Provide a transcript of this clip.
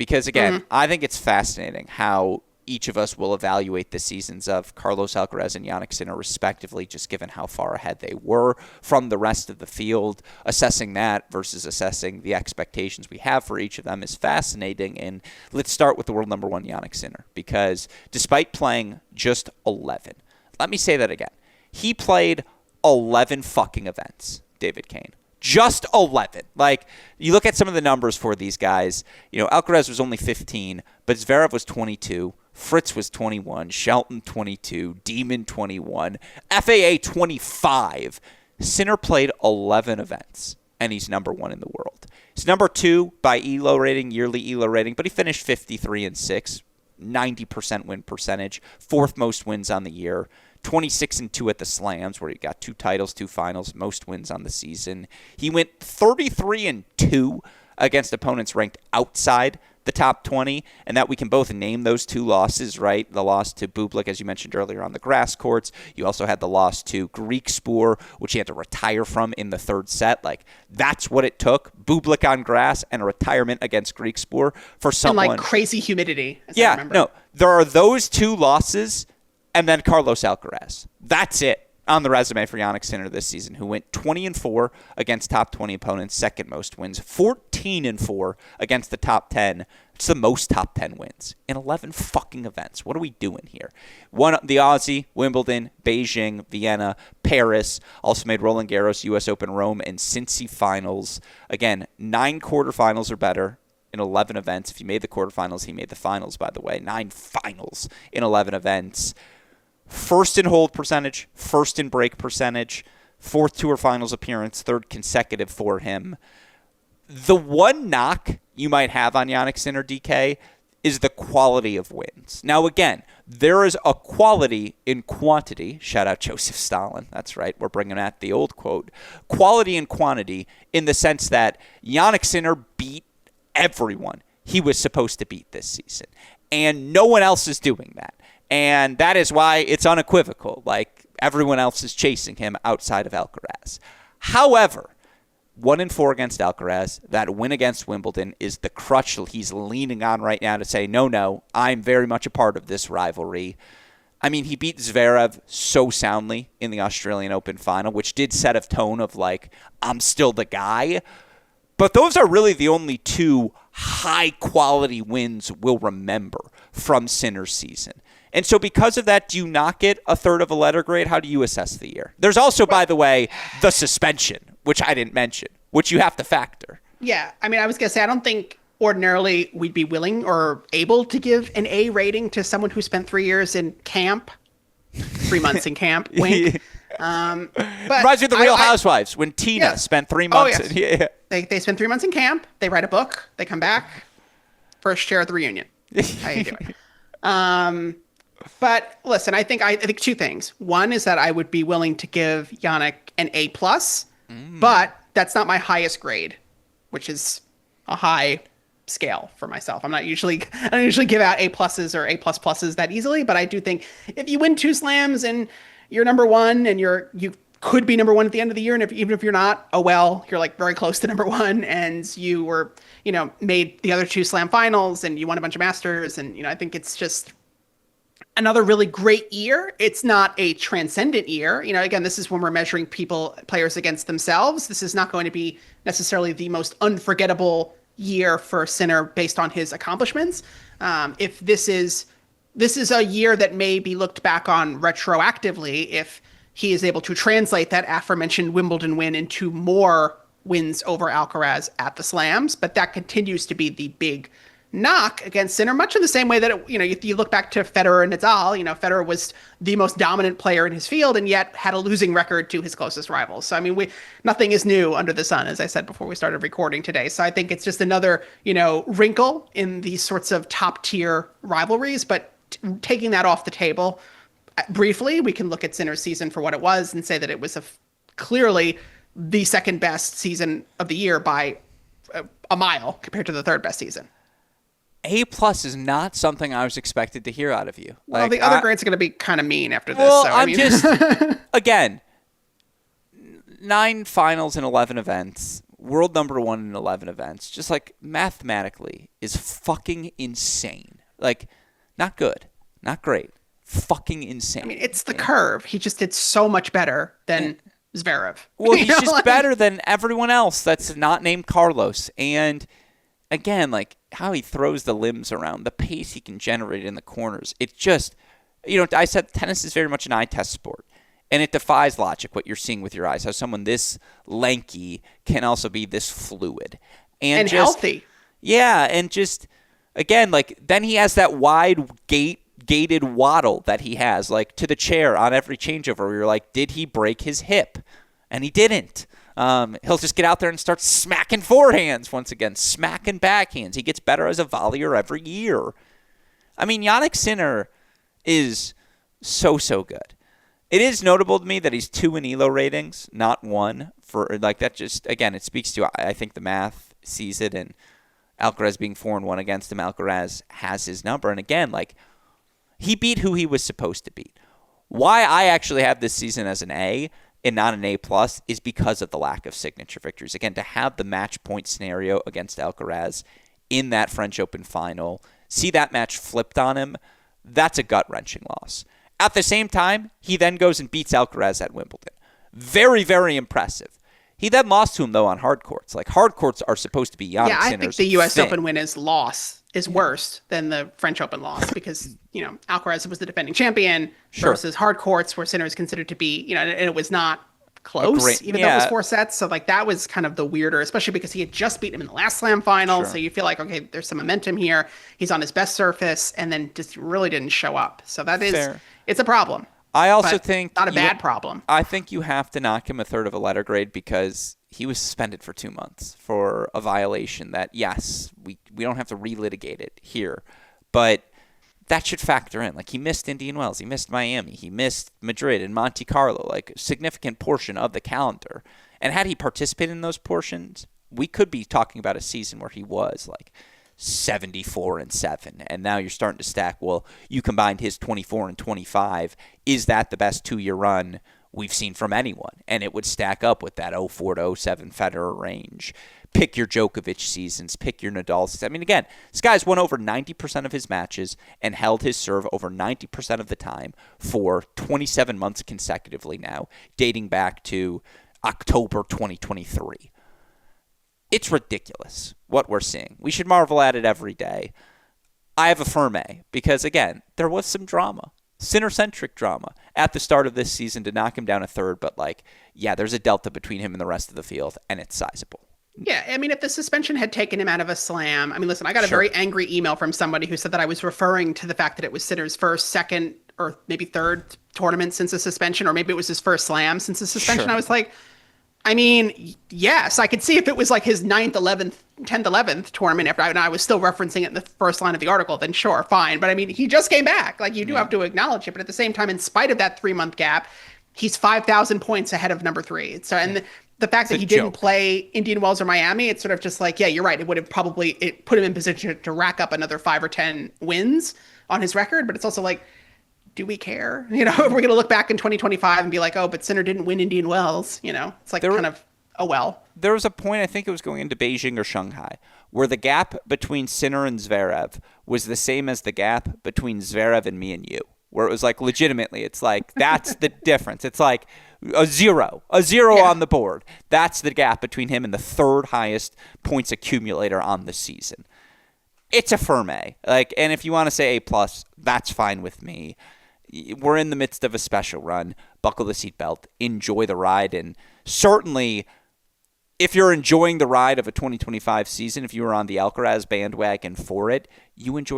because, again, I think it's fascinating how each of us will evaluate the seasons of Carlos Alcaraz and Jannik Sinner respectively, just given how far ahead they were from the rest of the field. Assessing that versus assessing the expectations we have for each of them is fascinating. And let's start with the world number one, Jannik Sinner, because despite playing just 11, let me say that again. He played 11 fucking events, David Kane. Just 11. Like, you look at some of the numbers for these guys. Alcaraz was only 15, but Zverev was 22. Fritz was 21, Shelton 22, Demon 21, FAA 25. Sinner played 11 events, and he's number one in the world. He's number two by ELO rating, yearly ELO rating, but he finished 53-6, 90% win percentage, fourth most wins on the year, 26-2 at the Slams, where he got 2 titles, 2 finals, most wins on the season. He went 33-2 against opponents ranked outside the top 20, and that we can both name those 2 losses, right? The loss to Bublik, as you mentioned earlier, on the grass courts. You also had the loss to Griekspoor, which he had to retire from in the 3rd set. Like, that's what it took. Bublik on grass and a retirement against Griekspoor for someone. And, like, crazy humidity, as I remember. No. There are those 2 losses, and then Carlos Alcaraz. That's it on the resume for Jannik Sinner this season, who went 20-4 against top 20 opponents, second most wins, 14-4 against the top 10. It's the most top 10 wins in 11 fucking events. What are we doing here? Won the Aussie, Wimbledon, Beijing, Vienna, Paris. Also made Roland Garros, U.S. Open, Rome, and Cincy finals. Again, 9 quarterfinals or better in 11 events. If he made the quarterfinals, he made the finals, by the way. 9 finals in 11 events. First in hold percentage, first in break percentage, 4th Tour Finals appearance, 3rd consecutive for him. The one knock you might have on Jannik Sinner, DK, is the quality of wins. Now, again, there is a quality in quantity. Shout out Joseph Stalin. That's right. We're bringing out the old quote. Quality and quantity in the sense that Jannik Sinner beat everyone he was supposed to beat this season. And no one else is doing that. And that is why it's unequivocal. Like, everyone else is chasing him outside of Alcaraz. However, 1-4 against Alcaraz, that win against Wimbledon is the crutch he's leaning on right now to say, no, I'm very much a part of this rivalry. I mean, he beat Zverev so soundly in the Australian Open final, which did set a tone of, like, I'm still the guy. But those are really the only 2 high-quality wins we'll remember from Sinner's season. And so because of that, do you not get a third of a letter grade? How do you assess the year? There's also, by the way, the suspension, which I didn't mention, which you have to factor. Yeah, I mean, I was going to say, I don't think ordinarily we'd be willing or able to give an A rating to someone who spent 3 years in camp. 3 months in camp, wink. But reminds me of the Real Housewives when Tina spent 3 months. They spend 3 months in camp. They write a book. They come back. First chair at the reunion. How you doing? But listen, I think 2 things. One is that I would be willing to give Jannik an A+, but that's not my highest grade, which is a high scale for myself. I don't usually give out A+ or A++ that easily, but I do think if you win 2 slams and you're number 1 and you could be number 1 at the end of the year, and even if you're not, oh well, you're like very close to number 1, and you were, made the other 2 slam finals, and you won a bunch of Masters, and I think it's just another really great year. It's not a transcendent year. Again, this is when we're measuring players against themselves. This is not going to be necessarily the most unforgettable year for Sinner based on his accomplishments. If this is a year that may be looked back on retroactively, if he is able to translate that aforementioned Wimbledon win into more wins over Alcaraz at the Slams, but that continues to be the big knock against Sinner, much in the same way that, if you look back to Federer and Nadal, Federer was the most dominant player in his field and yet had a losing record to his closest rivals. So, I mean, nothing is new under the sun, as I said before we started recording today. So I think it's just another, wrinkle in these sorts of top tier rivalries, but taking that off the table briefly, we can look at Sinner's season for what it was and say that it was clearly the second best season of the year by a mile compared to the third best season. A+ is not something I was expected to hear out of you. Well, the other grades are going to be kind of mean after this. Well, so, just, again, 9 finals in 11 events. world number 1 in 11 events, just like mathematically, is fucking insane. Like, not good, not great, fucking insane. I mean, it's the curve. He just did so much better than Zverev. Well, he's just better than everyone else that's not named Carlos. And again, like how he throws the limbs around, the pace he can generate in the corners. It's just, I said tennis is very much an eye test sport. And it defies logic what you're seeing with your eyes, how someone this lanky can also be this fluid. And just, healthy. Yeah, and just, again, like then he has that wide gated waddle that he has, like to the chair on every changeover where you're like, did he break his hip? And he didn't. He'll just get out there and start smacking forehands once again, smacking backhands. He gets better as a volleyer every year. I mean, Jannik Sinner is so good. It is notable to me that he's 2 in ELO ratings, not 1. For like that, just again, it speaks to I think the math sees it, and Alcaraz being 4-1 against him, Alcaraz has his number, and again, like he beat who he was supposed to beat. Why I actually have this season as an A and not an A+ is because of the lack of signature victories. Again, to have the match point scenario against Alcaraz in that French Open final, see that match flipped on him, that's a gut-wrenching loss. At the same time, he then goes and beats Alcaraz at Wimbledon. Very, very impressive. He then lost to him, though, on hard courts. Like, hard courts are supposed to be Jannik Sinner's I think the U.S. thing. Open win is worse than the French Open loss because, Alcaraz was the defending champion versus hard courts where Sinner is considered to be, and it was not close, even though it was 4 sets. So, like, that was kind of the weirder, especially because he had just beaten him in the last Slam final. So you feel like, okay, there's some momentum here. He's on his best surface and then just really didn't show up. So that is... Fair. It's a problem. I also think not a bad problem. I think you have to knock him a third of a letter grade because he was suspended for 2 months for a violation that, yes, we don't have to relitigate it here, but that should factor in. Like, he missed Indian Wells, he missed Miami, he missed Madrid and Monte Carlo, like a significant portion of the calendar. And had he participated in those portions, we could be talking about a season where he was like 74-7, and now you're starting to stack. Well, you combined his 24-25. Is that the best 2-year run we've seen from anyone? And it would stack up with that 04-07 Federer range. Pick your Djokovic seasons, pick your Nadal seasons. I mean, again, this guy's won over 90% of his matches and held his serve over 90% of the time for 27 months consecutively now, dating back to October 2023. It's ridiculous what we're seeing. We should marvel at it every day. I have a firm A because, again, there was some drama, Sinner-centric drama at the start of this season to knock him down a third. But, there's a delta between him and the rest of the field, and it's sizable. Yeah, I mean, if the suspension had taken him out of a slam, I mean, listen, I got a very angry email from somebody who said that I was referring to the fact that it was Sinner's first, second, or maybe third tournament since the suspension, or maybe it was his first slam since the suspension. I was like, I mean, yes, I could see if it was like his 9th, 11th, 10th, 11th tournament and I was still referencing it in the first line of the article, then sure, fine. But I mean, he just came back. Like, you do have to acknowledge it. But at the same time, in spite of that 3-month gap, he's 5,000 points ahead of number 3. So, and the fact that he didn't play Indian Wells or Miami, it's sort of just like, yeah, you're right. It would have probably put him in position to rack up another 5 or 10 wins on his record. But it's also like, do we care? If we're going to look back in 2025 and be like, oh, but Sinner didn't win Indian Wells, it's like oh, well. There was a point, I think it was going into Beijing or Shanghai, where the gap between Sinner and Zverev was the same as the gap between Zverev and me and you, where it was like, legitimately, it's like, that's the difference. It's like a zero on the board. That's the gap between him and the third highest points accumulator on the season. It's a firm A. And if you want to say A+, that's fine with me. We're in the midst of a special run. Buckle the seatbelt. Enjoy the ride. And certainly, if you're enjoying the ride of a 2025 season, if you were on the Alcaraz bandwagon for it, you enjoy